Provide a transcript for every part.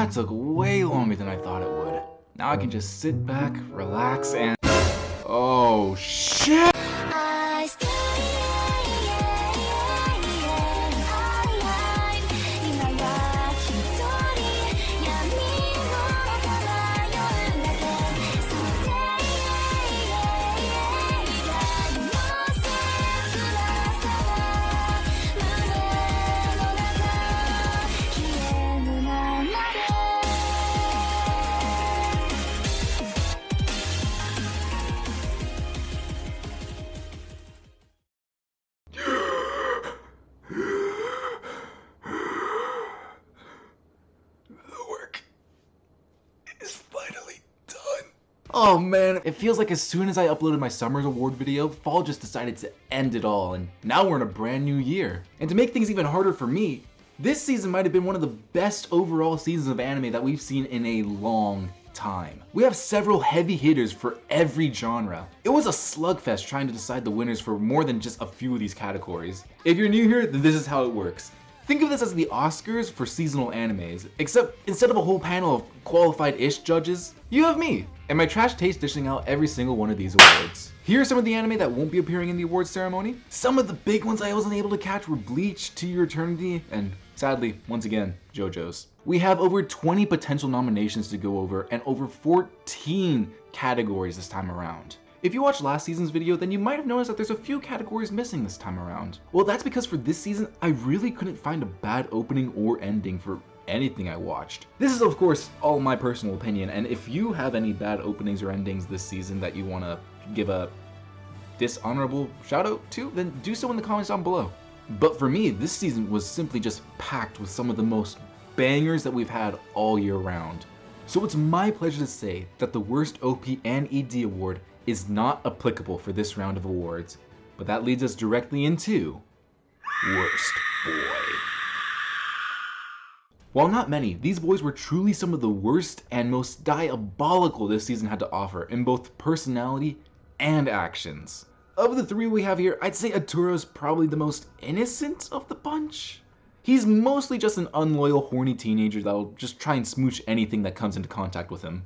That took way longer than I thought it would. Now I can just sit back, relax, and... Oh, shit! Oh man, it feels like as soon as I uploaded my Summer's Award video, fall just decided to end it all, and now we're in a brand new year. And to make things even harder for me, this season might have been one of the best overall seasons of anime that we've seen in a long time. We have several heavy hitters for every genre. It was a slugfest trying to decide the winners for more than just a few of these categories. If you're new here, then this is how it works. Think of this as the Oscars for seasonal animes, except instead of a whole panel of qualified-ish judges, you have me, and my trash taste dishing out every single one of these awards. Here are some of the anime that won't be appearing in the awards ceremony. Some of the big ones I wasn't able to catch were Bleach, To Your Eternity, and sadly, once again, JoJo's. We have over 20 potential nominations to go over, and over 14 categories this time around. If you watched last season's video, then you might have noticed that there's a few categories missing this time around. Well, that's because for this season, I really couldn't find a bad opening or ending for anything I watched. This is of course all my personal opinion, and if you have any bad openings or endings this season that you want to give a dishonorable shout out to, then do so in the comments down below. But for me, this season was simply just packed with some of the most bangers that we've had all year round. So it's my pleasure to say that the worst OP and ED award is not applicable for this round of awards, but that leads us directly into Worst Boy. While not many, these boys were truly some of the worst and most diabolical this season had to offer in both personality and actions. Of the three we have here, I'd say Aturo's probably the most innocent of the bunch. He's mostly just an unloyal, horny teenager that'll just try and smooch anything that comes into contact with him.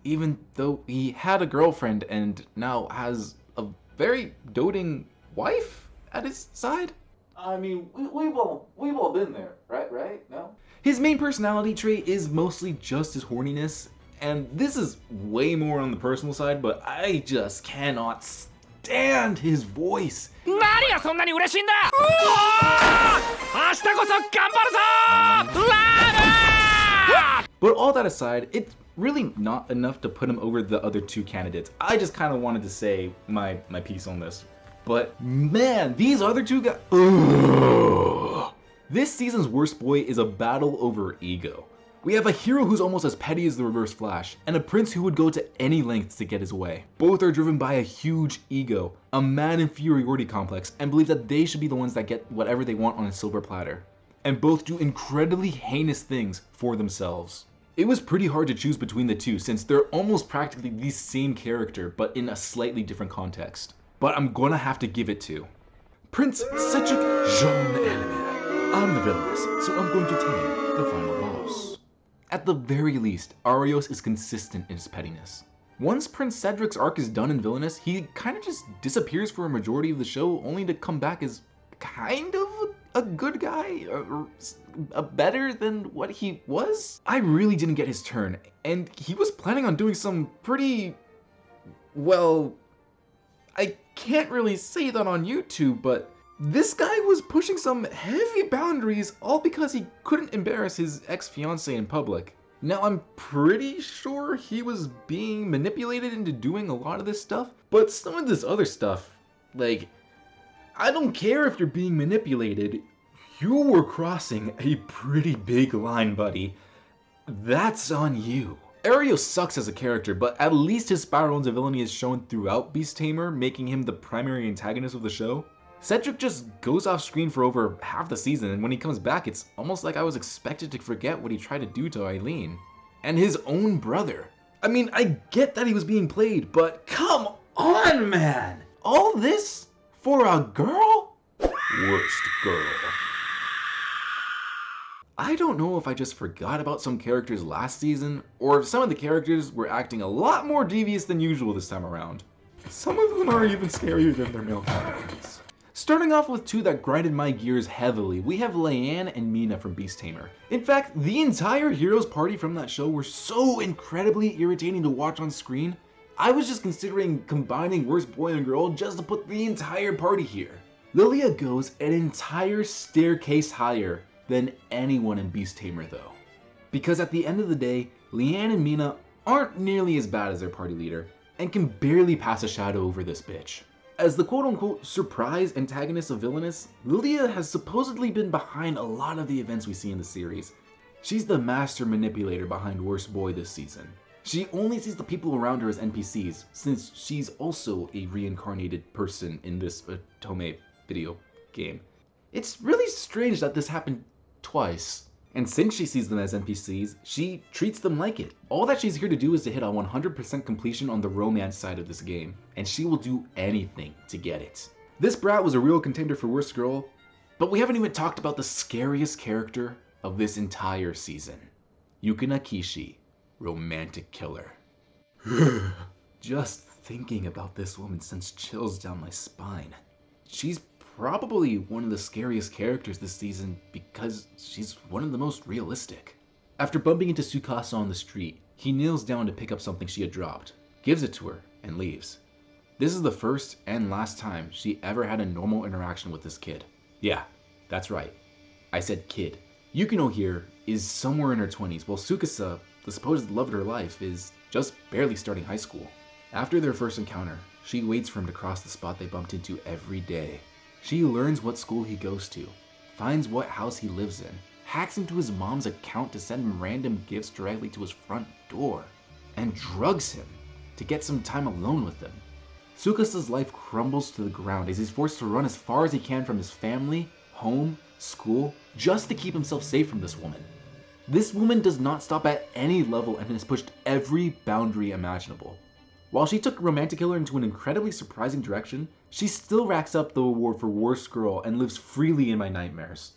Even though he had a girlfriend and now has a very doting wife at his side. I mean, we've all been there, right? No? His main personality trait is mostly just his horniness, and this is way more on the personal side, but I just cannot stand his voice. But all that aside, it's really not enough to put him over the other two candidates. I just kind of wanted to say my piece on this. But man, these other two guys... Ugh. This season's worst boy is a battle over ego. We have a hero who's almost as petty as the Reverse Flash, and a prince who would go to any lengths to get his way. Both are driven by a huge ego, a mad inferiority complex, and believe that they should be the ones that get whatever they want on a silver platter. And both do incredibly heinous things for themselves. It was pretty hard to choose between the two since they're almost practically the same character, but in a slightly different context. But I'm gonna have to give it to Prince Cedric Jean Elmer. I'm the villainess, so I'm going to tame the final boss. At the very least, Arios is consistent in his pettiness. Once Prince Cedric's arc is done in Villainous, he kind of just disappears for a majority of the show, only to come back as kind of a good guy, or better than what he was. I really didn't get his turn, and he was planning on doing some pretty, well, I can't really say that on YouTube, but this guy was pushing some heavy boundaries all because he couldn't embarrass his ex-fiancée in public. Now, I'm pretty sure he was being manipulated into doing a lot of this stuff, but some of this other stuff, like, I don't care if you're being manipulated, you were crossing a pretty big line, buddy. That's on you. Arios sucks as a character, but at least his spiral into villainy is shown throughout Beast Tamer, making him the primary antagonist of the show. Cedric just goes off screen for over half the season, and when he comes back, it's almost like I was expected to forget what he tried to do to Eileen. And his own brother. I mean, I get that he was being played, but come on, man! All this for a girl? Worst girl. I don't know if I just forgot about some characters last season, or if some of the characters were acting a lot more devious than usual this time around. Some of them are even scarier than their male counterparts. Starting off with two that grinded my gears heavily, we have Leanne and Mina from Beast Tamer. In fact, the entire heroes party from that show were so incredibly irritating to watch on screen, I was just considering combining Worst Boy and Girl just to put the entire party here. Lilia goes an entire staircase higher than anyone in Beast Tamer though. Because at the end of the day, Leanne and Mina aren't nearly as bad as their party leader, and can barely pass a shadow over this bitch. As the quote-unquote surprise antagonist of Villainous, Lilia has supposedly been behind a lot of the events we see in the series. She's the master manipulator behind Worst Boy this season. She only sees the people around her as NPCs, since she's also a reincarnated person in this Otome video game. It's really strange that this happened twice. And since she sees them as NPCs, she treats them like it. All that she's here to do is to hit a 100% completion on the romance side of this game, and she will do anything to get it. This brat was a real contender for Worst Girl, but we haven't even talked about the scariest character of this entire season. Yukina Kishi, romantic killer. Just thinking about this woman sends chills down my spine. She's probably one of the scariest characters this season because she's one of the most realistic. After bumping into Tsukasa on the street, he kneels down to pick up something she had dropped, gives it to her, and leaves. This is the first and last time she ever had a normal interaction with this kid. Yeah, that's right. I said kid. Yukino here is somewhere in her 20s, while Tsukasa, the supposed love of her life, is just barely starting high school. After their first encounter, she waits for him to cross the spot they bumped into every day. She learns what school he goes to, finds what house he lives in, hacks into his mom's account to send him random gifts directly to his front door, and drugs him to get some time alone with him. Tsukasa's life crumbles to the ground as he's forced to run as far as he can from his family, home, school, just to keep himself safe from this woman. This woman does not stop at any level and has pushed every boundary imaginable. While she took Romantic Killer into an incredibly surprising direction, she still racks up the award for Worst Girl and lives freely in my nightmares.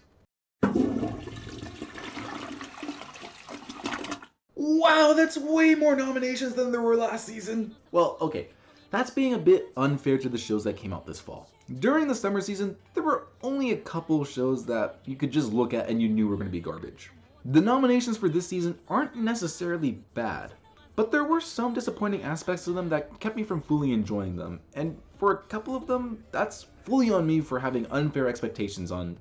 Wow, that's way more nominations than there were last season. Well, okay, that's being a bit unfair to the shows that came out this fall. During the summer season, there were only a couple shows that you could just look at and you knew were going to be garbage. The nominations for this season aren't necessarily bad, but there were some disappointing aspects of them that kept me from fully enjoying them, and for a couple of them, that's fully on me for having unfair expectations on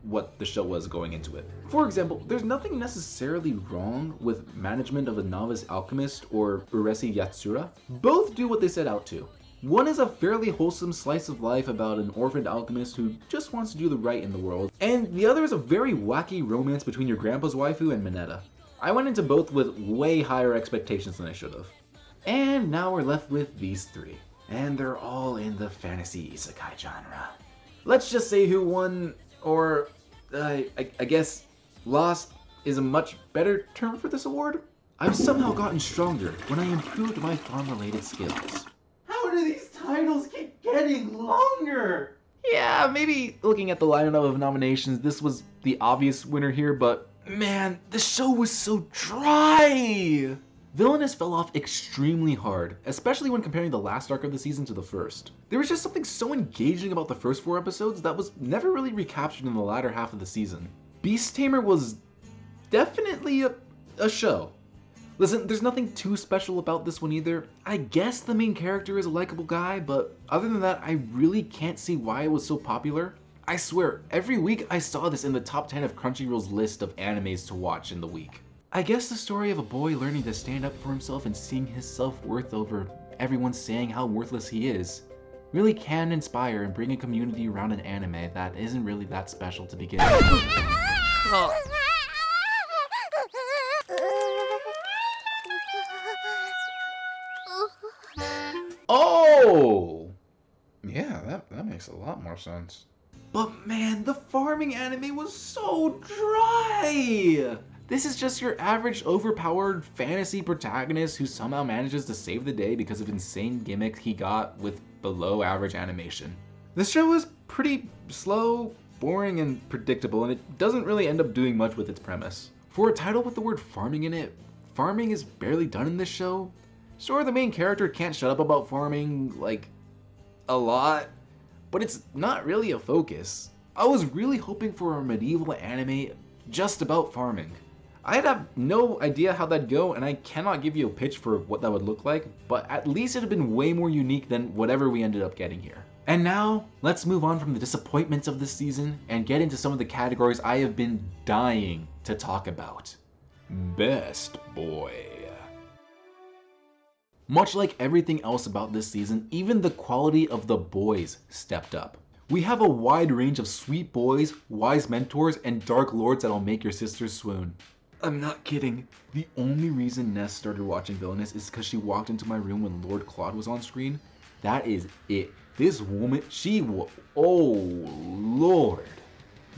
what the show was going into it. For example, there's nothing necessarily wrong with Management of a Novice Alchemist or Uresi Yatsura. Both do what they set out to. One is a fairly wholesome slice of life about an orphaned alchemist who just wants to do the right in the world, and the other is a very wacky romance between your grandpa's waifu and Mineta. I went into both with way higher expectations than I should have. And now we're left with these three. And they're all in the fantasy isekai genre. Let's just say who won, or I guess lost is a much better term for this award. I've somehow gotten stronger when I improved my farm-related skills. How do these titles keep getting longer? Yeah, maybe looking at the lineup of nominations, this was the obvious winner here, but man, the show was so dry! Villainous fell off extremely hard, especially when comparing the last arc of the season to the first. There was just something so engaging about the first 4 episodes that was never really recaptured in the latter half of the season. Beast Tamer was definitely a show. Listen, there's nothing too special about this one either. I guess the main character is a likable guy, but other than that, I really can't see why it was so popular. I swear, every week I saw this in the top 10 of Crunchyroll's list of animes to watch in the week. I guess the story of a boy learning to stand up for himself and seeing his self-worth over everyone saying how worthless he is really can inspire and bring a community around an anime that isn't really that special to begin with. Oh! Yeah, that makes a lot more sense. But man, the farming anime was so dry! This is just your average overpowered fantasy protagonist who somehow manages to save the day because of insane gimmicks he got with below average animation. The show is pretty slow, boring and predictable, and it doesn't really end up doing much with its premise. For a title with the word farming in it, farming is barely done in this show. Sure, the main character can't shut up about farming, like, a lot, but it's not really a focus. I was really hoping for a medieval anime just about farming. I'd have no idea how that'd go, and I cannot give you a pitch for what that would look like, but at least it'd have been way more unique than whatever we ended up getting here. And now, let's move on from the disappointments of this season and get into some of the categories I have been dying to talk about. Best Boy. Much like everything else about this season, even the quality of the boys stepped up. We have a wide range of sweet boys, wise mentors, and dark lords that'll make your sisters swoon. I'm not kidding. The only reason Ness started watching Villainous is because she walked into my room when Lord Claude was on screen. That is it. This woman, oh Lord.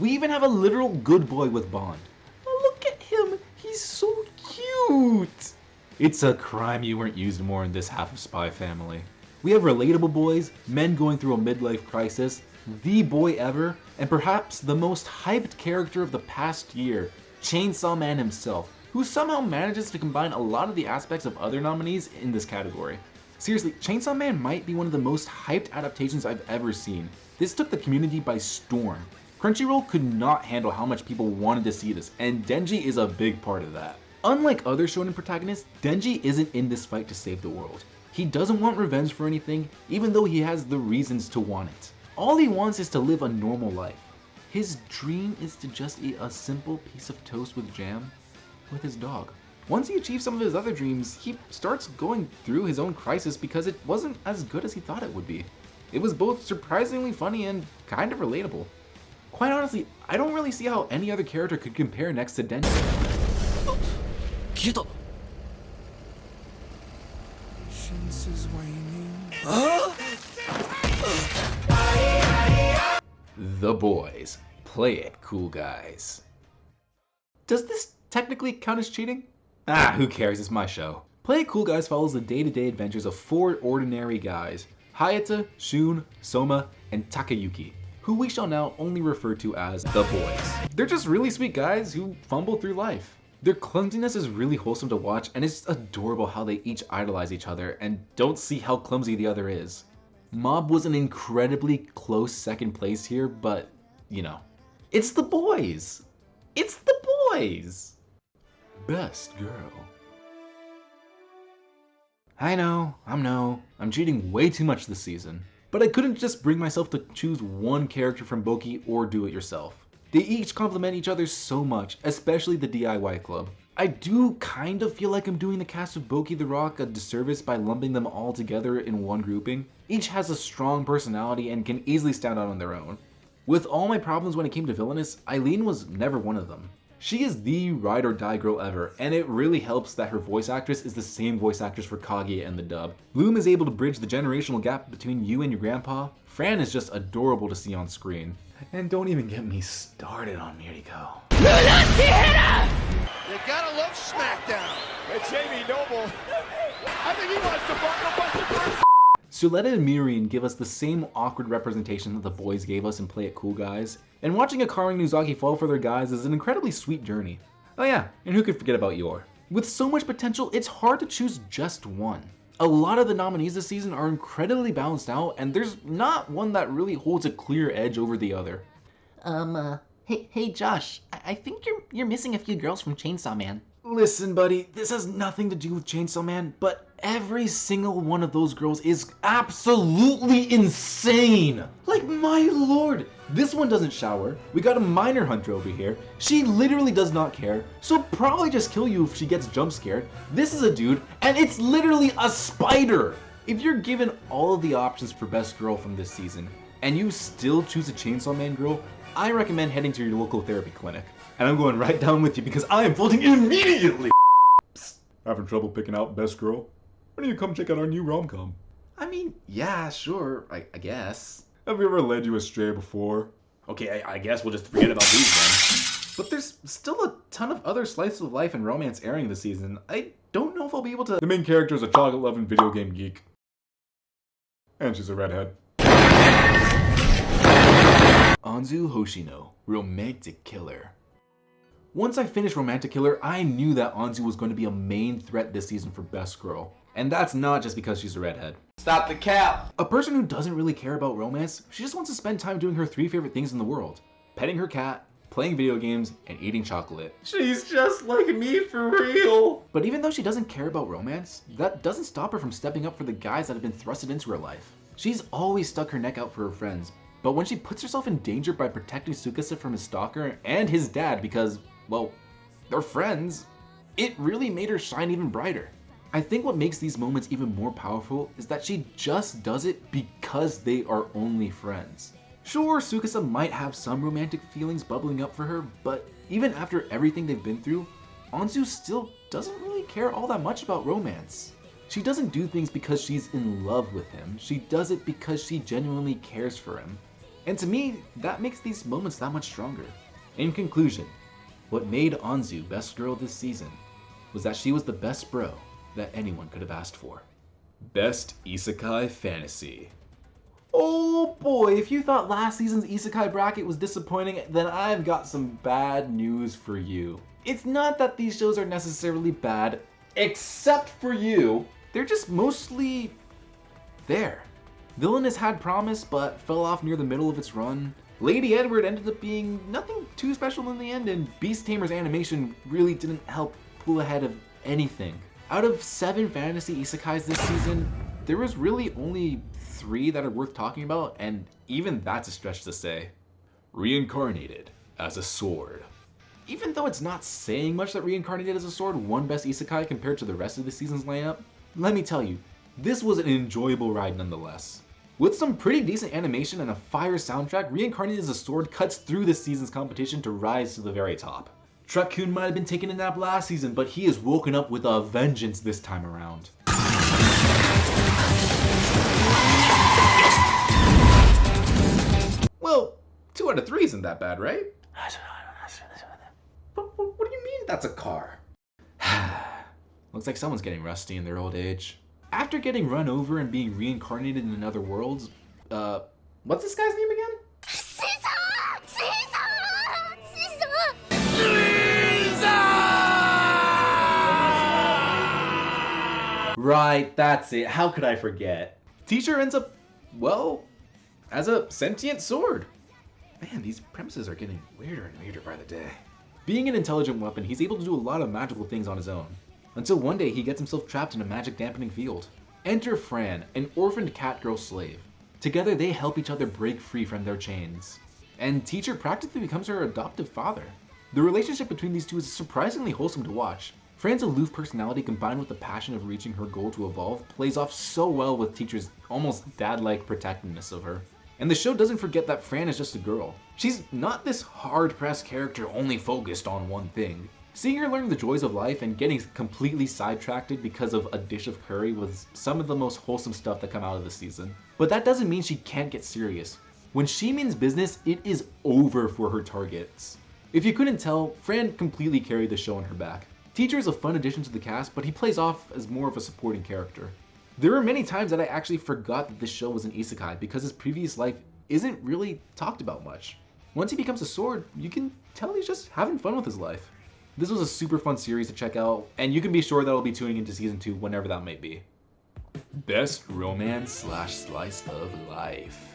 We even have a literal good boy with Bond. Oh, look at him, he's so cute. It's a crime you weren't used more in this half of Spy Family. We have relatable boys, men going through a midlife crisis, the boy ever, and perhaps the most hyped character of the past year, Chainsaw Man himself, who somehow manages to combine a lot of the aspects of other nominees in this category. Seriously, Chainsaw Man might be one of the most hyped adaptations I've ever seen. This took the community by storm. Crunchyroll could not handle how much people wanted to see this, and Denji is a big part of that. Unlike other shonen protagonists, Denji isn't in this fight to save the world. He doesn't want revenge for anything, even though he has the reasons to want it. All he wants is to live a normal life. His dream is to just eat a simple piece of toast with jam with his dog. Once he achieves some of his other dreams, he starts going through his own crisis because it wasn't as good as he thought it would be. It was both surprisingly funny and kind of relatable. Quite honestly, I don't really see how any other character could compare next to Denji. The Boys. Play it, cool guys. Does this technically count as cheating? Ah, who cares, it's my show. Play It Cool Guys follows the day-to-day adventures of 4 ordinary guys, Hayata, Shun, Soma, and Takayuki, who we shall now only refer to as the Boys. They're just really sweet guys who fumble through life. Their clumsiness is really wholesome to watch, and it's adorable how they each idolize each other and don't see how clumsy the other is. Mob was an incredibly close second place here, but, you know. It's the boys! It's the boys! Best girl. I know, I'm cheating way too much this season. But I couldn't just bring myself to choose one character from Boki or do it yourself. They each complement each other so much, especially the DIY club. I do kind of feel like I'm doing the cast of Boki the Rock a disservice by lumping them all together in one grouping. Each has a strong personality and can easily stand out on their own. With all my problems when it came to Villainous, Eileen was never one of them. She is the ride or die girl ever, and it really helps that her voice actress is the same voice actress for Kaguya and the dub. Bloom is able to bridge the generational gap between you and your grandpa. Fran is just adorable to see on screen. And don't even get me started on Miriko. You gotta love SmackDown. It's Jamie Noble. I think he wants to bust the first. Suletta and Miriam give us the same awkward representation that the boys gave us in Play It Cool Guys, and watching Akari and Nuzaki fall for their guys is an incredibly sweet journey. Oh yeah, and who could forget about Yor? With so much potential, it's hard to choose just one. A lot of the nominees this season are incredibly balanced out, and there's not one that really holds a clear edge over the other. Hey Josh, I think you're missing a few girls from Chainsaw Man. Listen, buddy, this has nothing to do with Chainsaw Man, but every single one of those girls is absolutely insane! Like, my lord! This one doesn't shower, we got a minor hunter over here, she literally does not care, so probably just kill you if she gets jump scared. This is a dude, and it's literally a spider! If you're given all of the options for best girl from this season, and you still choose a Chainsaw Man girl, I recommend heading to your local therapy clinic. And I'm going right down with you because I am voting immediately! Psst, having trouble picking out best girl? Why don't you come check out our new rom-com? I mean, yeah, sure, I guess. Have we ever led you astray before? Okay, I guess we'll just forget about these then. But there's still a ton of other slices of life and romance airing this season. I don't know if I'll be able to... The main character is a chocolate-loving video game geek. And she's a redhead. Anzu Hoshino, Romantic Killer. Once I finished Romantic Killer, I knew that Anzu was going to be a main threat this season for Best Girl. And that's not just because she's a redhead. Stop the cap! A person who doesn't really care about romance, she just wants to spend time doing her 3 favorite things in the world. Petting her cat, playing video games, and eating chocolate. She's just like me for real! But even though she doesn't care about romance, that doesn't stop her from stepping up for the guys that have been thrusted into her life. She's always stuck her neck out for her friends, but when she puts herself in danger by protecting Tsukasa from his stalker and his dad because, well, they're friends, it really made her shine even brighter. I think what makes these moments even more powerful is that she just does it because they are only friends. Sure, Tsukasa might have some romantic feelings bubbling up for her, but even after everything they've been through, Anzu still doesn't really care all that much about romance. She doesn't do things because she's in love with him, she does it because she genuinely cares for him. And to me, that makes these moments that much stronger. In conclusion, what made Anzu Best Girl this season was that she was the best bro that anyone could have asked for. Best Isekai Fantasy. Oh boy, if you thought last season's Isekai bracket was disappointing, then I've got some bad news for you. It's not that these shows are necessarily bad, except for you. They're just mostly there. Villainous had promise, but fell off near the middle of its run. Lady Edward ended up being nothing too special in the end, and Beast Tamer's animation really didn't help pull ahead of anything. Out of 7 fantasy isekais this season, there was really only 3 that are worth talking about, and even that's a stretch to say. Reincarnated as a Sword. Even though it's not saying much that Reincarnated as a Sword won Best Isekai compared to the rest of the season's lineup, let me tell you, this was an enjoyable ride nonetheless. With some pretty decent animation and a fire soundtrack, Reincarnated as a Sword cuts through this season's competition to rise to the very top. Truck-kun might have been taking a nap last season, but he is woken up with a vengeance this time around. Well, 2 out of 3 isn't that bad, right? But what do you mean that's a car? Looks like someone's getting rusty in their old age. After getting run over and being reincarnated in another world, what's this guy's name again? Right, that's it. How could I forget? Teacher ends up, well, as a sentient sword. Man, these premises are getting weirder and weirder by the day. Being an intelligent weapon, he's able to do a lot of magical things on his own. Until one day he gets himself trapped in a magic dampening field. Enter Fran, an orphaned cat girl slave. Together they help each other break free from their chains. And Teacher practically becomes her adoptive father. The relationship between these two is surprisingly wholesome to watch. Fran's aloof personality combined with the passion of reaching her goal to evolve plays off so well with Teacher's almost dad-like protectiveness of her. And the show doesn't forget that Fran is just a girl. She's not this hard-pressed character only focused on one thing. Seeing her learn the joys of life and getting completely sidetracked because of a dish of curry was some of the most wholesome stuff that come out of this season. But that doesn't mean she can't get serious. When she means business, it is over for her targets. If you couldn't tell, Fran completely carried the show on her back. Teacher is a fun addition to the cast, but he plays off as more of a supporting character. There were many times that I actually forgot that this show was an isekai because his previous life isn't really talked about much. Once he becomes a sword, you can tell he's just having fun with his life. This was a super fun series to check out, and you can be sure that I'll be tuning into season 2 whenever that may be. Best romance / slice of life.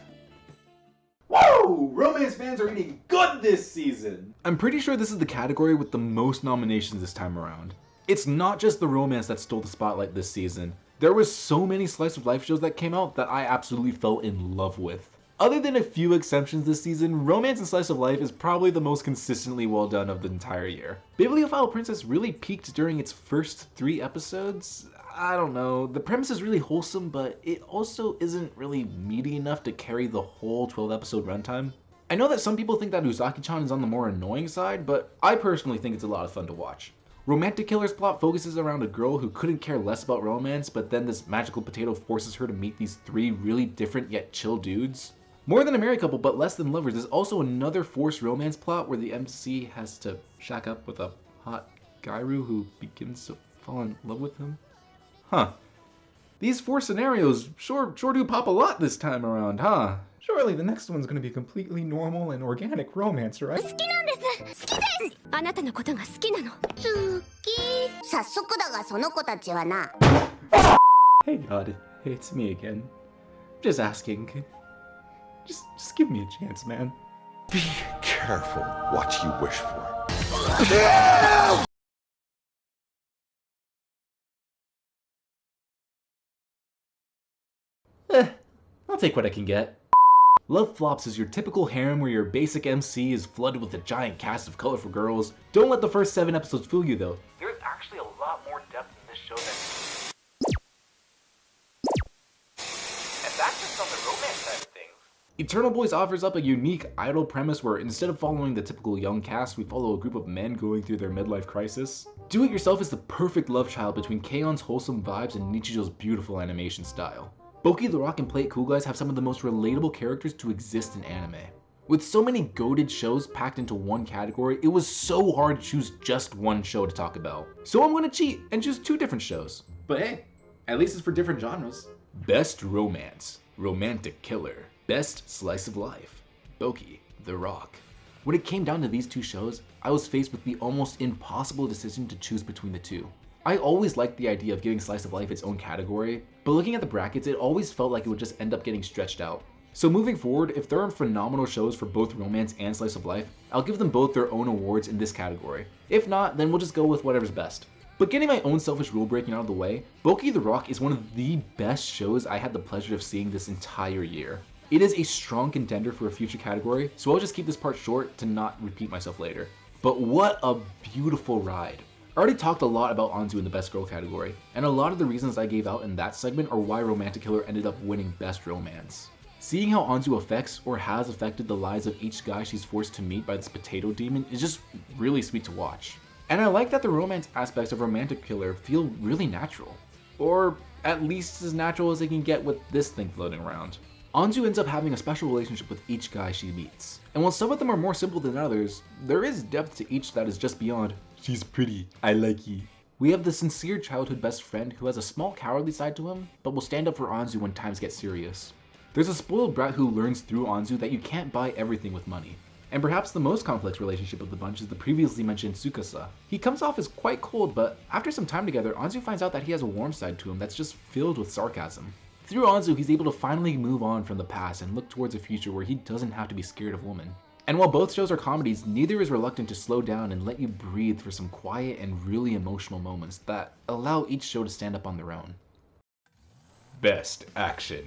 Whoa! Romance fans are eating good this season! I'm pretty sure this is the category with the most nominations this time around. It's not just the romance that stole the spotlight this season. There was so many slice of life shows that came out that I absolutely fell in love with. Other than a few exceptions this season, romance and slice of life is probably the most consistently well done of the entire year. Bibliophile Princess really peaked during its first 3 episodes. I don't know, the premise is really wholesome, but it also isn't really meaty enough to carry the whole 12 episode runtime. I know that some people think that Uzaki-chan is on the more annoying side, but I personally think it's a lot of fun to watch. Romantic Killer's plot focuses around a girl who couldn't care less about romance, but then this magical potato forces her to meet these 3 really different yet chill dudes. More Than a Married Couple but Less Than Lovers is also another forced romance plot where the MC has to shack up with a hot Gairu who begins to fall in love with him. Huh. These 4 scenarios sure do pop a lot this time around, huh? Surely the next one's gonna be completely normal and organic romance, right? 好きなんです。好きです。あなたのことが好きなの。好き。早速だがその子たちはな。Hey God, it's me again. Just asking. Just give me a chance, man. Be careful what you wish for. I'll take what I can get. Love Flops is your typical harem where your basic MC is flooded with a giant cast of colorful girls. Don't let the first 7 episodes fool you though. There's actually a lot more depth in this show than... And that's just on the romance side of things. Eternal Boys offers up a unique idol premise where instead of following the typical young cast, we follow a group of men going through their midlife crisis. Do It Yourself is the perfect love child between K-on's wholesome vibes and Nichijo's beautiful animation style. Boki the Rock and Play It Cool Guys have some of the most relatable characters to exist in anime. With so many goated shows packed into one category, it was so hard to choose just one show to talk about. So I'm gonna cheat and choose 2 different shows. But hey, at least it's for different genres. Best Romance, Romantic Killer. Best Slice of Life, Boki the Rock. When it came down to these 2 shows, I was faced with the almost impossible decision to choose between the 2. I always liked the idea of giving Slice of Life its own category, but looking at the brackets, it always felt like it would just end up getting stretched out. So moving forward, if there are phenomenal shows for both Romance and Slice of Life, I'll give them both their own awards in this category. If not, then we'll just go with whatever's best. But getting my own selfish rule breaking out of the way, Boki the Rock is one of the best shows I had the pleasure of seeing this entire year. It is a strong contender for a future category, so I'll just keep this part short to not repeat myself later. But what a beautiful ride. I already talked a lot about Anzu in the Best Girl category, and a lot of the reasons I gave out in that segment are why Romantic Killer ended up winning Best Romance. Seeing how Anzu affects or has affected the lives of each guy she's forced to meet by this potato demon is just really sweet to watch. And I like that the romance aspects of Romantic Killer feel really natural. Or at least as natural as they can get with this thing floating around. Anzu ends up having a special relationship with each guy she meets. And while some of them are more simple than others, there is depth to each that is just beyond, she's pretty, I like you. We have the sincere childhood best friend who has a small cowardly side to him, but will stand up for Anzu when times get serious. There's a spoiled brat who learns through Anzu that you can't buy everything with money. And perhaps the most complex relationship of the bunch is the previously mentioned Tsukasa. He comes off as quite cold, but after some time together, Anzu finds out that he has a warm side to him that's just filled with sarcasm. Through Anzu, he's able to finally move on from the past and look towards a future where he doesn't have to be scared of women. And while both shows are comedies, neither is reluctant to slow down and let you breathe for some quiet and really emotional moments that allow each show to stand up on their own. Best Action.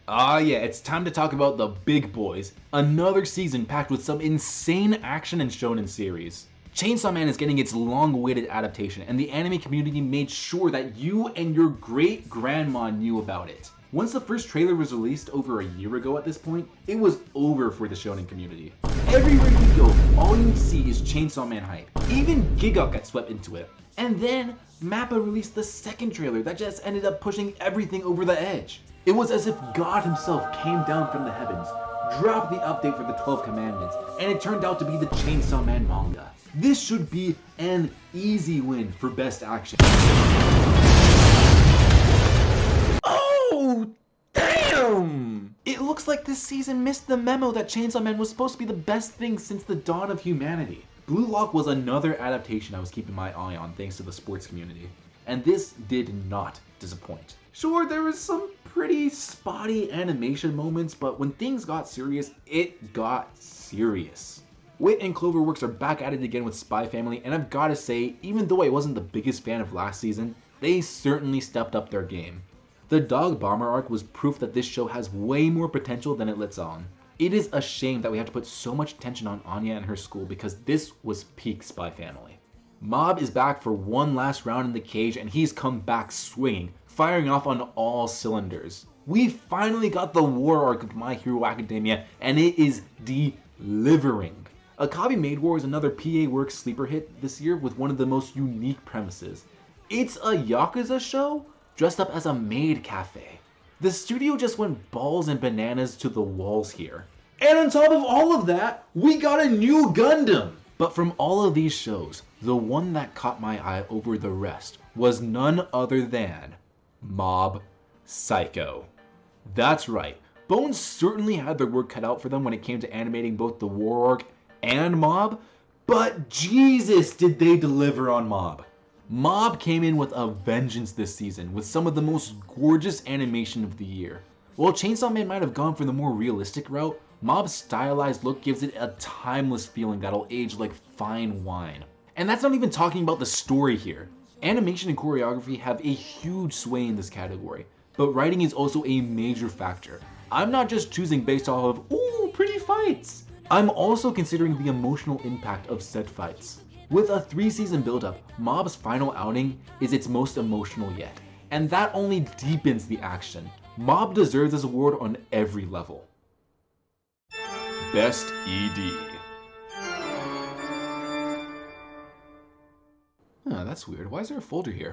Ah yeah, it's time to talk about the big boys. Another season packed with some insane action and shonen series. Chainsaw Man is getting its long-awaited adaptation, and the anime community made sure that you and your great-grandma knew about it. Once the first trailer was released over a year ago at this point, it was over for the shonen community. Everywhere you go, all you see is Chainsaw Man hype. Even Giga got swept into it. And then, MAPPA released the second trailer that just ended up pushing everything over the edge. It was as if God himself came down from the heavens, dropped the update for the 12 Commandments, and it turned out to be the Chainsaw Man manga. This should be an easy win for Best Action. Oh, damn! It looks like this season missed the memo that Chainsaw Man was supposed to be the best thing since the dawn of humanity. Blue Lock was another adaptation I was keeping my eye on thanks to the sports community. And this did not disappoint. Sure, there was some pretty spotty animation moments, but when things got serious, it got serious. Wit and Cloverworks are back at it again with Spy Family, and I've gotta say, even though I wasn't the biggest fan of last season, they certainly stepped up their game. The Dog Bomber arc was proof that this show has way more potential than it lets on. It is a shame that we have to put so much attention on Anya and her school because this was peak Spy Family. Mob is back for one last round in the cage and he's come back swinging, firing off on all cylinders. We finally got the war arc of My Hero Academia and it is delivering. Akabi Maid War is another PA Works sleeper hit this year with one of the most unique premises. It's a Yakuza show dressed up as a maid cafe. The studio just went balls and bananas to the walls here. And on top of all of that, we got a new Gundam! But from all of these shows, the one that caught my eye over the rest was none other than Mob Psycho. That's right, Bones certainly had their work cut out for them when it came to animating both the War Arc and Mob, but Jesus did they deliver on Mob. Mob came in with a vengeance this season with some of the most gorgeous animation of the year. While Chainsaw Man might have gone for the more realistic route, Mob's stylized look gives it a timeless feeling that'll age like fine wine. And that's not even talking about the story here. Animation and choreography have a huge sway in this category, but writing is also a major factor. I'm not just choosing based off of, ooh, pretty fights. I'm also considering the emotional impact of said fights. With a 3-season build-up, Mob's final outing is its most emotional yet, and that only deepens the action. Mob deserves this award on every level. Best ED. Huh, that's weird. Why is there a folder here?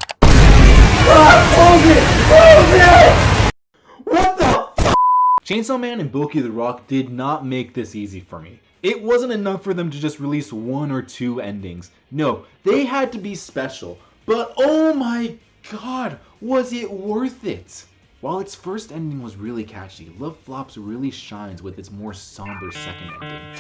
What the f? Chainsaw Man and Boki the Rock did not make this easy for me. It wasn't enough for them to just release 1 or 2 endings. No, they had to be special. But oh my god, was it worth it? While its first ending was really catchy, Love Flops really shines with its more somber second ending.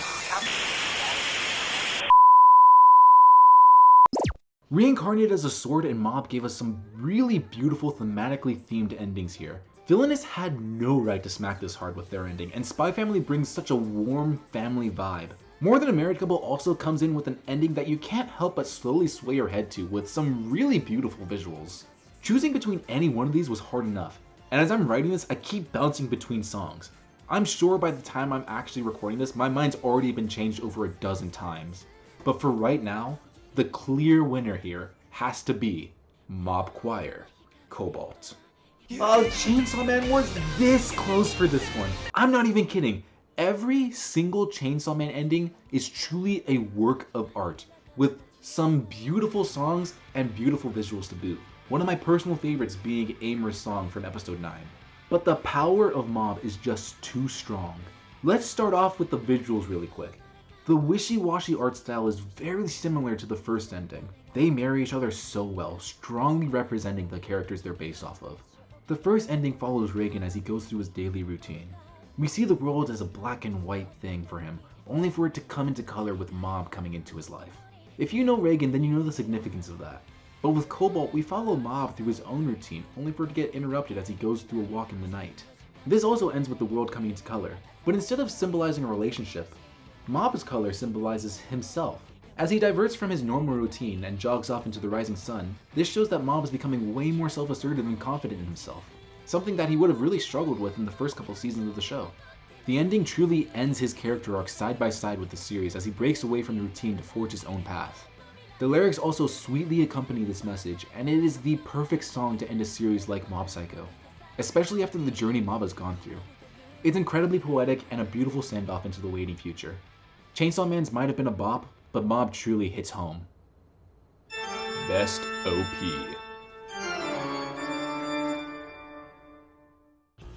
Reincarnated as a sword and Mob gave us some really beautiful thematically themed endings here. Villainous had no right to smack this hard with their ending, and Spy Family brings such a warm family vibe. More Than a Married Couple also comes in with an ending that you can't help but slowly sway your head to with some really beautiful visuals. Choosing between any one of these was hard enough, and as I'm writing this, I keep bouncing between songs. I'm sure by the time I'm actually recording this, my mind's already been changed over a dozen times. But for right now, the clear winner here has to be Mob Choir, Cobalt. Oh, Chainsaw Man was this close for this one. I'm not even kidding. Every single Chainsaw Man ending is truly a work of art, with some beautiful songs and beautiful visuals to boot. One of my personal favorites being Amer's song from episode 9. But the power of Mob is just too strong. Let's start off with the visuals really quick. The wishy-washy art style is very similar to the first ending. They marry each other so well, strongly representing the characters they're based off of. The first ending follows Reagan as he goes through his daily routine. We see the world as a black and white thing for him, only for it to come into color with Mob coming into his life. If you know Reagan, then you know the significance of that. But with Cobalt, we follow Mob through his own routine, only for it to get interrupted as he goes through a walk in the night. This also ends with the world coming into color, but instead of symbolizing a relationship, Mob's color symbolizes himself. As he diverts from his normal routine and jogs off into the rising sun, this shows that Mob is becoming way more self-assertive and confident in himself, something that he would have really struggled with in the first couple seasons of the show. The ending truly ends his character arc side by side with the series as he breaks away from the routine to forge his own path. The lyrics also sweetly accompany this message, and it is the perfect song to end a series like Mob Psycho, especially after the journey Mob has gone through. It's incredibly poetic and a beautiful send-off into the waiting future. Chainsaw Man's might have been a bop, but Mob truly hits home. Best OP.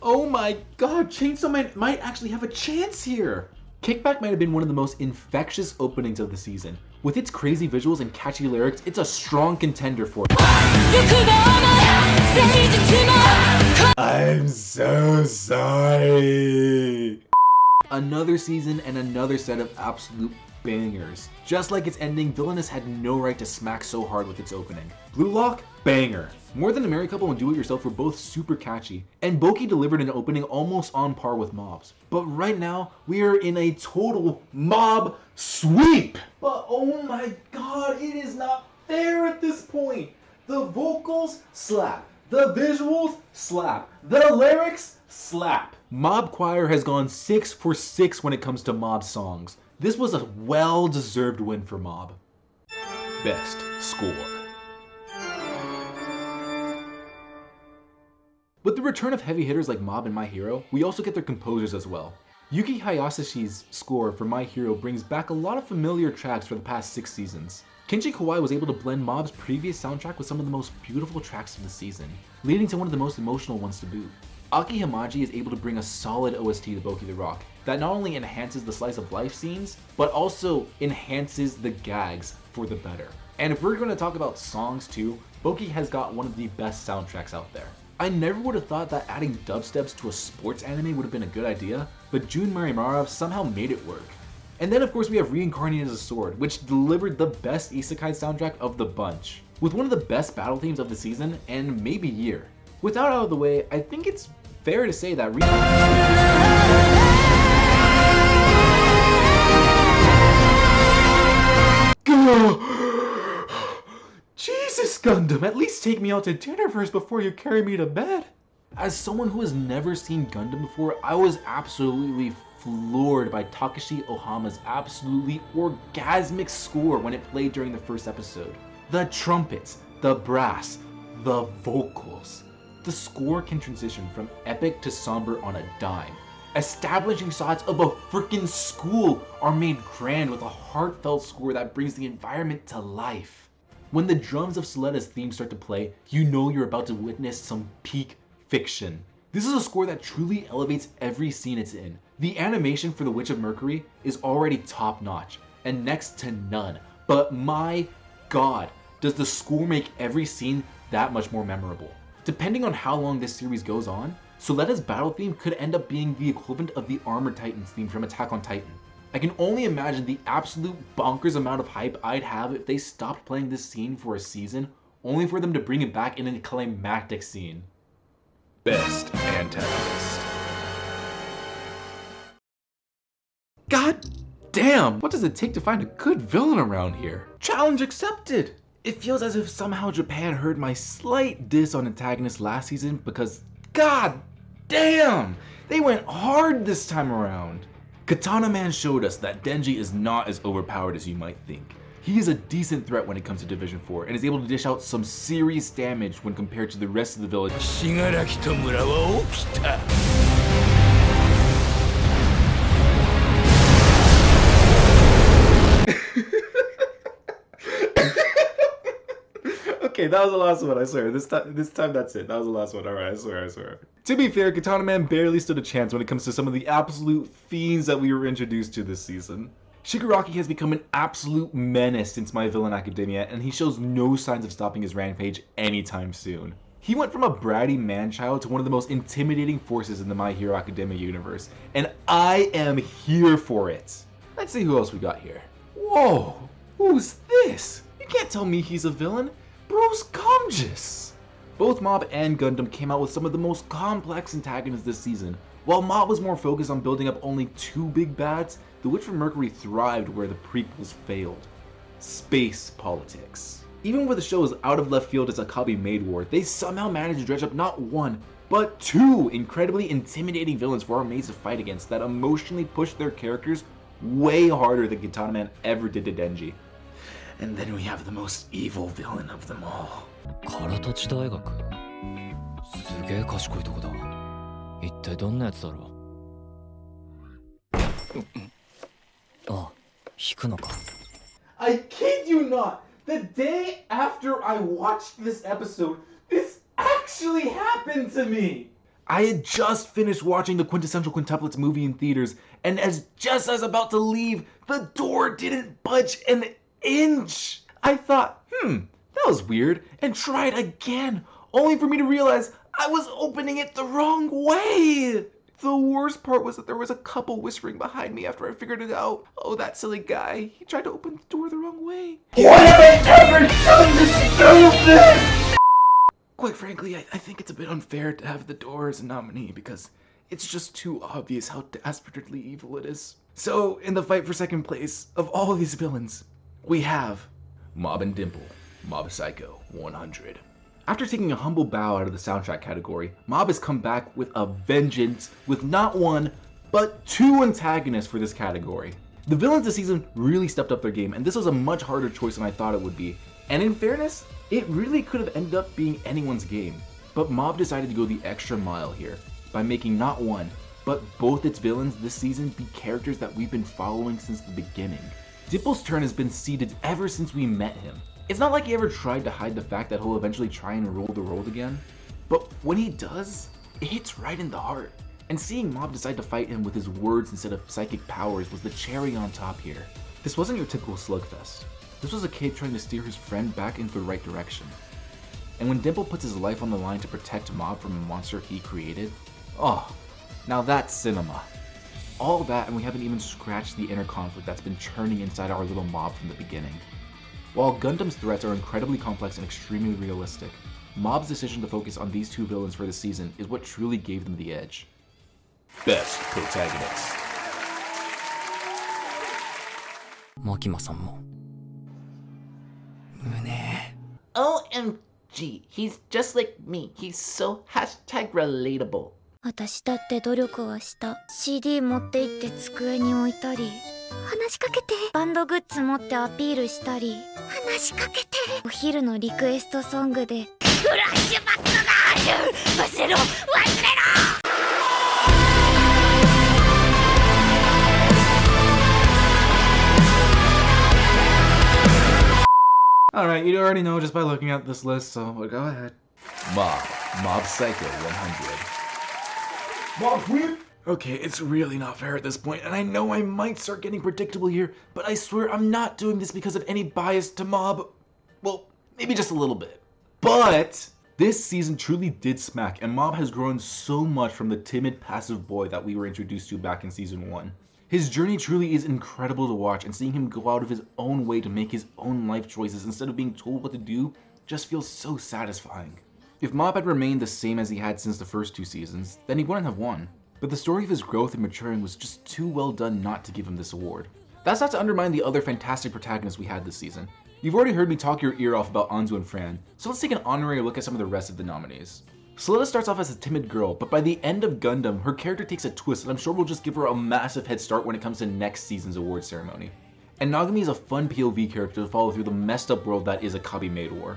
Oh my god, Chainsaw Man might actually have a chance here! Kickback might have been one of the most infectious openings of the season. With its crazy visuals and catchy lyrics, it's a strong contender for it. I'm so sorry! Another season and another set of absolute bangers. Just like its ending, Villainous had no right to smack so hard with its opening. Blue Lock, banger. More Than a Married Couple and Do It Yourself were both super catchy, and Boki delivered an opening almost on par with Mob's. But right now, we are in a total Mob sweep! But oh my god, it is not fair at this point! The vocals slap, the visuals slap, the lyrics slap. Mob Choir has gone 6 for 6 when it comes to Mob songs. This was a well-deserved win for Mob. Best Score. With the return of heavy hitters like Mob and My Hero, we also get their composers as well. Yuki Hayashi's score for My Hero brings back a lot of familiar tracks for the past 6 seasons. Kenji Kawai was able to blend Mob's previous soundtrack with some of the most beautiful tracks of the season, leading to one of the most emotional ones to boot. Aki Hamaji is able to bring a solid OST to Boki the Rock that not only enhances the slice of life scenes, but also enhances the gags for the better. And if we're going to talk about songs too, Boki has got one of the best soundtracks out there. I never would have thought that adding dubsteps to a sports anime would have been a good idea, but Jun Marimara somehow made it work. And then of course we have Reincarnated as a Sword, which delivered the best Isekai soundtrack of the bunch, with one of the best battle themes of the season and maybe year. With that out of the way, I think it's fair to say that Jesus, Gundam, at least take me out to dinner first before you carry me to bed. As someone who has never seen Gundam before, I was absolutely floored by Takashi Ohama's absolutely orgasmic score when it played during the first episode. The trumpets, the brass, the vocals. The score can transition from epic to somber on a dime. Establishing shots of a freaking school are made grand with a heartfelt score that brings the environment to life. When the drums of Soleda's theme start to play, you know you're about to witness some peak fiction. This is a score that truly elevates every scene it's in. The animation for The Witch of Mercury is already top notch and next to none, but my god, does the score make every scene that much more memorable. Depending on how long this series goes on, Soleda's battle theme could end up being the equivalent of the Armored Titans theme from Attack on Titan. I can only imagine the absolute bonkers amount of hype I'd have if they stopped playing this scene for a season, only for them to bring it back in a climactic scene. Best Antagonist. God damn! What does it take to find a good villain around here? Challenge accepted! It feels as if somehow Japan heard my slight diss on Antagonist last season because, god damn! They went hard this time around. Katana Man showed us that Denji is not as overpowered as you might think. He is a decent threat when it comes to Division 4 and is able to dish out some serious damage when compared to the rest of the village. Okay, that was the last one, I swear. This time that's it. That was the last one. Alright, I swear. To be fair, Katana Man barely stood a chance when it comes to some of the absolute fiends that we were introduced to this season. Shigaraki has become an absolute menace since My Villain Academia, and he shows no signs of stopping his rampage anytime soon. He went from a bratty man-child to one of the most intimidating forces in the My Hero Academia universe, and I am here for it. Let's see who else we got here. Whoa, who's this? You can't tell me he's a villain. Bro's gorgeous. Both Mob and Gundam came out with some of the most complex antagonists this season. While Mob was more focused on building up only two big bads, The Witch from Mercury thrived where the prequels failed. Space politics. Even where the show is out of left field as Akabe Maid War, they somehow managed to dredge up not one, but two incredibly intimidating villains for our maids to fight against that emotionally pushed their characters way harder than Katana Man ever did to Denji. And then we have the most evil villain of them all. すげえ賢いとこだ。一体どんなやつだろう。あ、引くのか。I kid you not! The day after I watched this episode, this actually happened to me! I had just finished watching the Quintessential Quintuplets movie in theaters, and just as I was about to leave, the door didn't budge an inch! I thought, that was weird, and tried again, only for me to realize I was opening it the wrong way! The worst part was that there was a couple whispering behind me after I figured it out. Oh, that silly guy. He tried to open the door the wrong way. Why have I ever done this stupid? Quite frankly, I think it's a bit unfair to have the door as a nominee because it's just too obvious how dastardly evil it is. So, in the fight for second place, of all of these villains, we have Mob and Dimple, Mob Psycho 100. After taking a humble bow out of the soundtrack category, Mob has come back with a vengeance with not one, but two antagonists for this category. The villains this season really stepped up their game, and this was a much harder choice than I thought it would be. And in fairness, it really could have ended up being anyone's game. But Mob decided to go the extra mile here, by making not one, but both its villains this season be characters that we've been following since the beginning. Dimple's turn has been seeded ever since we met him. It's not like he ever tried to hide the fact that he'll eventually try and rule the world again, but when he does, it hits right in the heart. And seeing Mob decide to fight him with his words instead of psychic powers was the cherry on top here. This wasn't your typical slugfest. This was a kid trying to steer his friend back into the right direction. And when Dimple puts his life on the line to protect Mob from a monster he created, oh, now that's cinema. All that, and we haven't even scratched the inner conflict that's been churning inside our little Mob from the beginning. While Gundam's threats are incredibly complex and extremely realistic, Mob's decision to focus on these two villains for the season is what truly gave them the edge. Best Protagonist. マキマさんも胸 OMG, he's just like me. He's so #relatable. 私だって努力はした。 CD 持って行って机に置いたり、話しかけてバンドグッズ持ってアピールしたり、話しかけてお昼のリクエストソングでフラッシュバックがある。忘れろ忘れろ。 Alright, you already know just by looking at this list, so go ahead. Mob Psycho 100. Mob Whip! Okay, it's really not fair at this point, and I know I might start getting predictable here, but I swear I'm not doing this because of any bias to Mob. Well, maybe just a little bit. But this season truly did smack, and Mob has grown so much from the timid, passive boy that we were introduced to back in season 1. His journey truly is incredible to watch, and seeing him go out of his own way to make his own life choices instead of being told what to do just feels so satisfying. If Mob had remained the same as he had since the first 2 seasons, then he wouldn't have won. But the story of his growth and maturing was just too well done not to give him this award. That's not to undermine the other fantastic protagonists we had this season. You've already heard me talk your ear off about Anzu and Fran, so let's take an honorary look at some of the rest of the nominees. Soletta starts off as a timid girl, but by the end of Gundam, her character takes a twist, and I'm sure we'll just give her a massive head start when it comes to next season's award ceremony. And Nagami is a fun POV character to follow through the messed up world that is Akabi Maid War.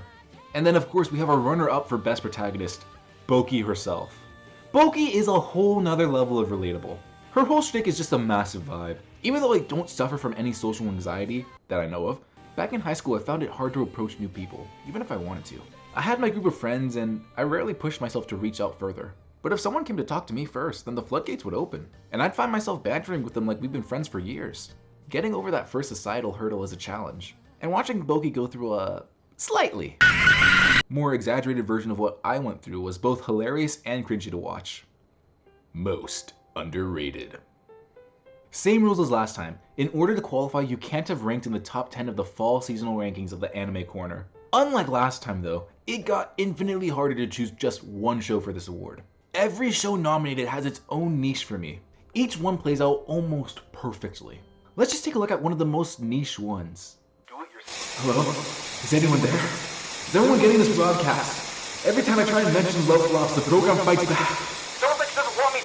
And then of course we have our runner-up for best protagonist, Boki herself. Boki is a whole nother level of relatable. Her whole shtick is just a massive vibe. Even though I don't suffer from any social anxiety that I know of, back in high school I found it hard to approach new people, even if I wanted to. I had my group of friends and I rarely pushed myself to reach out further. But if someone came to talk to me first, then the floodgates would open, and I'd find myself bantering with them like we've been friends for years. Getting over that first societal hurdle is a challenge, and watching Boki go through a slightly more exaggerated version of what I went through was both hilarious and cringy to watch. Most underrated. Same rules as last time. In order to qualify, you can't have ranked in the top 10 of the fall seasonal rankings of the Anime Corner. Unlike last time though, it got infinitely harder to choose just one show for this award. Every show nominated has its own niche for me. Each one plays out almost perfectly. Let's just take a look at one of the most niche ones. Hello? Is anyone there? Is everyone getting this broadcast? Every time I try and mention Love Flops, the program fights back. Someone doesn't want me.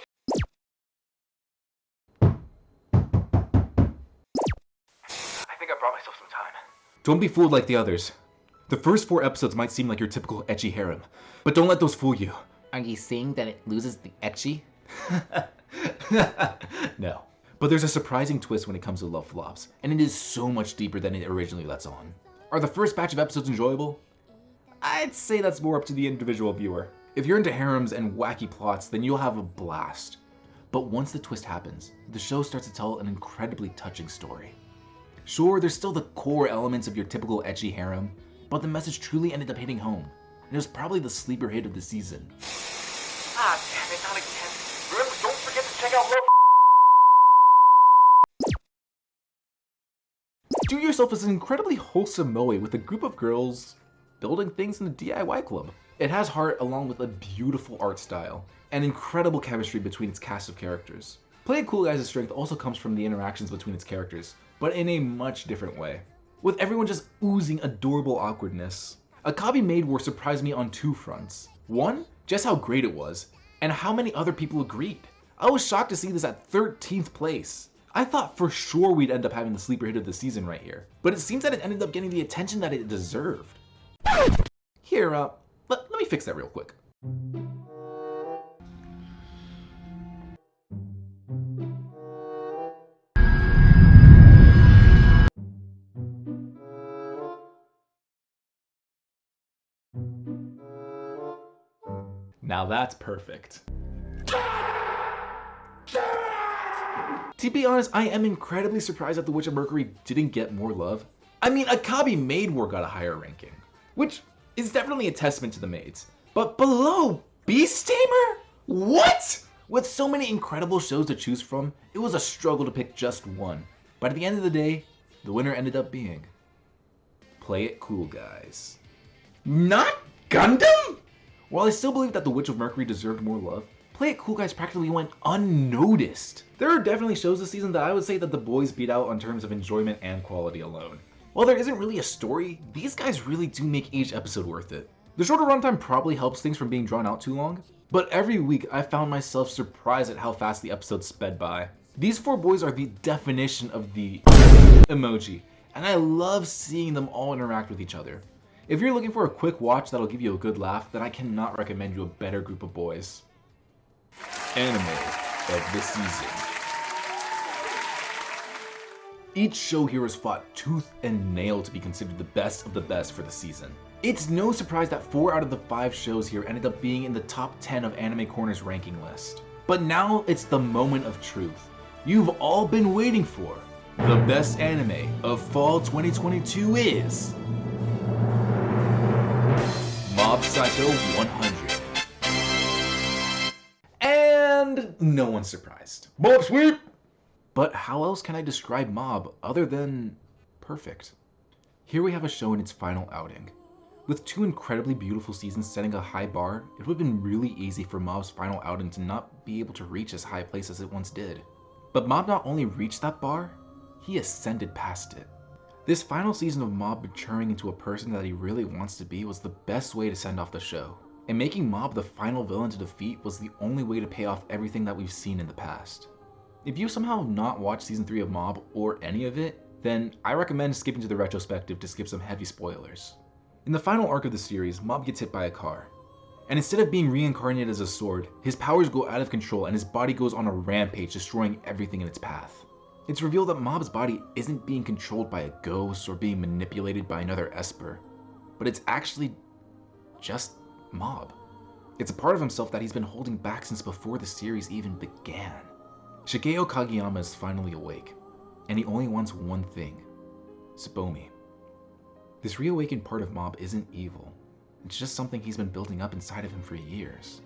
I think I brought myself some time. Don't be fooled like the others. The first 4 episodes might seem like your typical ecchi harem, but don't let those fool you. Are you saying that it loses the ecchi? No. But there's a surprising twist when it comes to Love Flops, and it is so much deeper than it originally lets on. Are the first batch of episodes enjoyable? I'd say that's more up to the individual viewer. If you're into harems and wacky plots, then you'll have a blast. But once the twist happens, the show starts to tell an incredibly touching story. Sure, there's still the core elements of your typical ecchi harem, but the message truly ended up hitting home. And it was probably the sleeper hit of the season. Ah, damn it, not again. Remember, don't forget to check out Love. Do Yourself is an incredibly wholesome moe with a group of girls building things in the DIY club. It has heart along with a beautiful art style and incredible chemistry between its cast of characters. Playing cool guys' strength also comes from the interactions between its characters, but in a much different way. With everyone just oozing adorable awkwardness. Akabi Maid War surprised me on 2 fronts. One, just how great it was, and how many other people agreed. I was shocked to see this at 13th place. I thought for sure we'd end up having the sleeper hit of the season right here, but it seems that it ended up getting the attention that it deserved. Here, let me fix that real quick. Now that's perfect. To be honest, I am incredibly surprised that The Witch of Mercury didn't get more love. I mean, Akabi Maid War got a higher ranking, which is definitely a testament to the maids. But below Beast Tamer? What? With so many incredible shows to choose from, it was a struggle to pick just one. But at the end of the day, the winner ended up being Play It Cool Guys. Not Gundam? While I still believe that The Witch of Mercury deserved more love, Play It Cool Guys practically went unnoticed. There are definitely shows this season that I would say that the boys beat out in terms of enjoyment and quality alone. While there isn't really a story, these guys really do make each episode worth it. The shorter runtime probably helps things from being drawn out too long, but every week I found myself surprised at how fast the episodes sped by. These four boys are the definition of the emoji, and I love seeing them all interact with each other. If you're looking for a quick watch that'll give you a good laugh, then I cannot recommend you a better group of boys. Anime of the season. Each show here has fought tooth and nail to be considered the best of the best for the season. It's no surprise that 4 out of the 5 shows here ended up being in the top 10 of Anime Corner's ranking list. But now it's the moment of truth. You've all been waiting for. The best anime of fall 2022 is Mob Psycho 100. And no one's surprised. Mob sweep! But how else can I describe Mob other than perfect? Here we have a show in its final outing. With 2 incredibly beautiful seasons setting a high bar, it would have been really easy for Mob's final outing to not be able to reach as high a place as it once did. But Mob not only reached that bar, he ascended past it. This final season of Mob maturing into a person that he really wants to be was the best way to send off the show. And making Mob the final villain to defeat was the only way to pay off everything that we've seen in the past. If you somehow have not watched season 3 of Mob or any of it, then I recommend skipping to the retrospective to skip some heavy spoilers. In the final arc of the series, Mob gets hit by a car. And instead of being reincarnated as a sword, his powers go out of control and his body goes on a rampage, destroying everything in its path. It's revealed that Mob's body isn't being controlled by a ghost or being manipulated by another Esper, but it's actually just Mob. It's a part of himself that he's been holding back since before the series even began. Shigeo Kageyama is finally awake, and he only wants one thing: Tsubomi. This reawakened part of Mob isn't evil. It's just something he's been building up inside of him for years.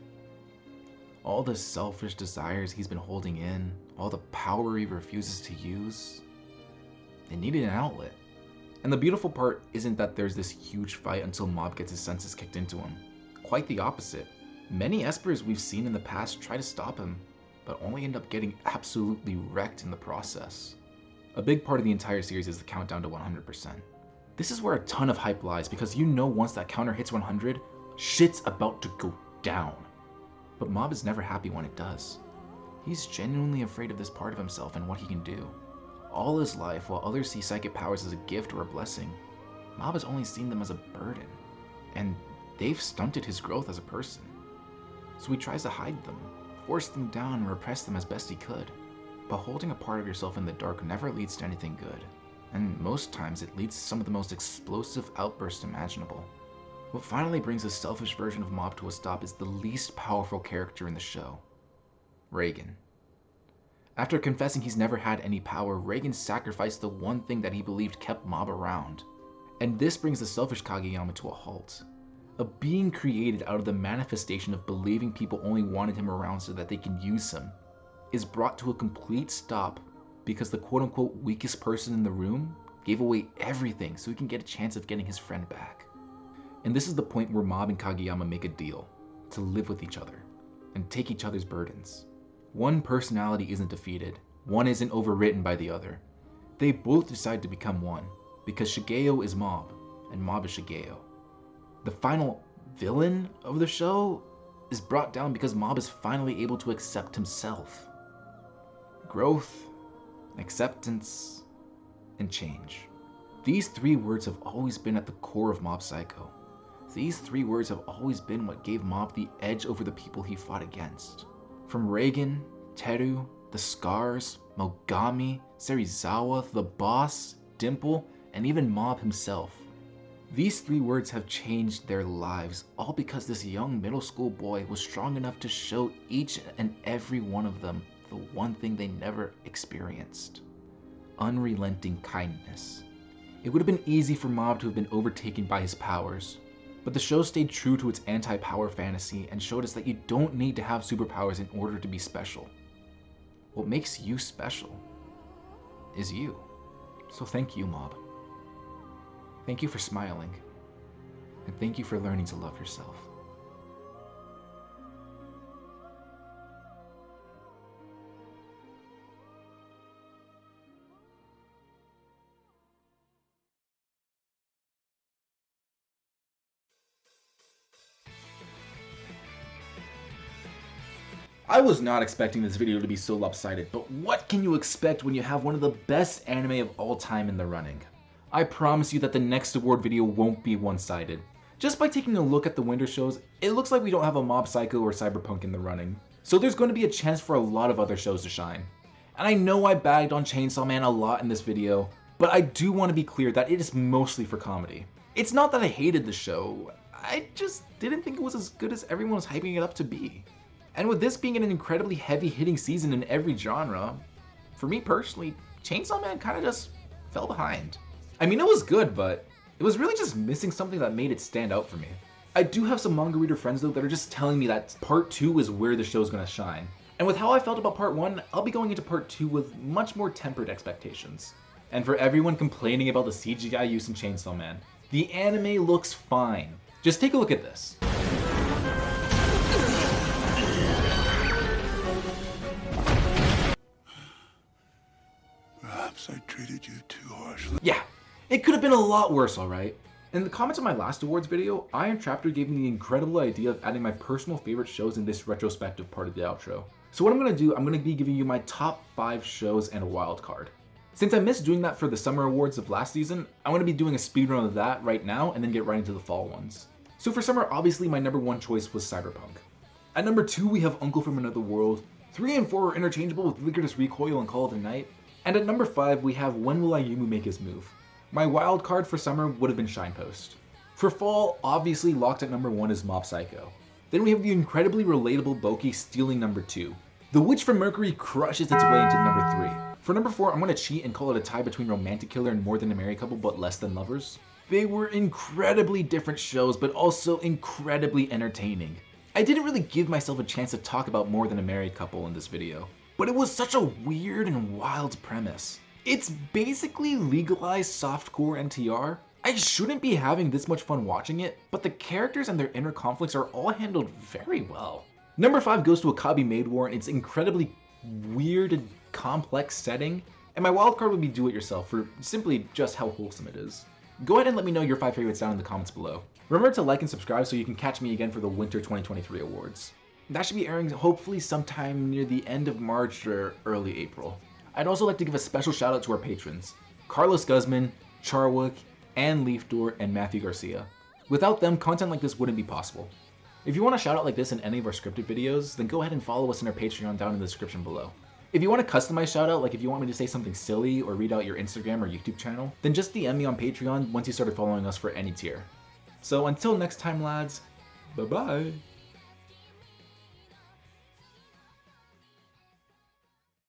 All the selfish desires he's been holding in, all the power he refuses to use, it needed an outlet. And the beautiful part isn't that there's this huge fight until Mob gets his senses kicked into him. Quite the opposite. Many Espers we've seen in the past try to stop him, but only end up getting absolutely wrecked in the process. A big part of the entire series is the countdown to 100%. This is where a ton of hype lies, because you know once that counter hits 100, shit's about to go down. But Mob is never happy when it does. He's genuinely afraid of this part of himself and what he can do. All his life, while others see psychic powers as a gift or a blessing, Mob has only seen them as a burden, and they've stunted his growth as a person. So he tries to hide them, force them down, and repress them as best he could. But holding a part of yourself in the dark never leads to anything good. And most times it leads to some of the most explosive outbursts imaginable. What finally brings this selfish version of Mob to a stop is the least powerful character in the show, Reagan. After confessing he's never had any power, Reagan sacrificed the one thing that he believed kept Mob around. And this brings the selfish Kageyama to a halt. A being created out of the manifestation of believing people only wanted him around so that they can use him is brought to a complete stop because the quote-unquote weakest person in the room gave away everything so he can get a chance of getting his friend back. And this is the point where Mob and Kageyama make a deal to live with each other and take each other's burdens. One personality isn't defeated, one isn't overwritten by the other. They both decide to become one because Shigeo is Mob and Mob is Shigeo. The final villain of the show is brought down because Mob is finally able to accept himself. Growth, acceptance, and change. These 3 words have always been at the core of Mob Psycho. These 3 words have always been what gave Mob the edge over the people he fought against. From Reagan, Teru, the Scars, Mogami, Serizawa, the Boss, Dimple, and even Mob himself. These 3 words have changed their lives, all because this young middle school boy was strong enough to show each and every one of them the one thing they never experienced: unrelenting kindness. It would have been easy for Mob to have been overtaken by his powers, But the show stayed true to its anti-power fantasy and showed us that you don't need to have superpowers in order to be special. What makes you special is you. So thank you, Mob. Thank you for smiling. And thank you for learning to love yourself. I was not expecting this video to be so lopsided, but what can you expect when you have one of the best anime of all time in the running? I promise you that the next award video won't be one-sided. Just by taking a look at the winter shows, it looks like we don't have a Mob Psycho or Cyberpunk in the running. So there's going to be a chance for a lot of other shows to shine. And I know I bagged on Chainsaw Man a lot in this video, but I do want to be clear that it is mostly for comedy. It's not that I hated the show, I just didn't think it was as good as everyone was hyping it up to be. And with this being an incredibly heavy-hitting season in every genre, for me personally, Chainsaw Man kind of just fell behind. I mean, it was good, but it was really just missing something that made it stand out for me. I do have some manga reader friends though that are just telling me that part 2 is where the show's gonna shine. And with how I felt about part 1, I'll be going into part 2 with much more tempered expectations. And for everyone complaining about the CGI use in Chainsaw Man, the anime looks fine. Just take a look at this. Perhaps I treated you too harshly. Yeah, it could have been a lot worse, alright? In the comments of my last awards video, Iron Chapter gave me the incredible idea of adding my personal favorite shows in this retrospective part of the outro. So what I'm going to do, I'm going to be giving you my top 5 shows and a wild card. Since I missed doing that for the summer awards of last season, I'm going to be doing a speedrun of that right now and then get right into the fall ones. So for summer, obviously my number 1 choice was Cyberpunk. At number 2 we have Uncle from Another World, 3 and 4 are interchangeable with Vigorous Recoil and Call of the Night, and at number 5 we have When Will Ayumu Make His Move. My wild card for summer would have been Shinepost. For fall, obviously locked at number 1 is Mob Psycho. Then we have the incredibly relatable Boki stealing number 2. The Witch from Mercury crushes its way into number 3. For number 4, I'm going to cheat and call it a tie between Romantic Killer and More Than a Married Couple but Less Than Lovers. They were incredibly different shows, but also incredibly entertaining. I didn't really give myself a chance to talk about More Than a Married Couple in this video, but it was such a weird and wild premise. It's basically legalized softcore NTR. I shouldn't be having this much fun watching it, but the characters and their inner conflicts are all handled very well. Number 5 goes to Akabi Maid War and its incredibly weird and complex setting, and my wildcard would be Do It Yourself for simply just how wholesome it is. Go ahead and let me know your 5 favorites down in the comments below. Remember to like and subscribe so you can catch me again for the Winter 2023 awards. That should be airing hopefully sometime near the end of March or early April. I'd also like to give a special shout out to our patrons, Carlos Guzman, Charwick, Ann Leafdoor, and Matthew Garcia. Without them, content like this wouldn't be possible. If you want a shout out like this in any of our scripted videos, then go ahead and follow us in our Patreon down in the description below. If you want a customized shout out, like if you want me to say something silly or read out your Instagram or YouTube channel, then just DM me on Patreon once you started following us for any tier. So until next time lads, bye bye!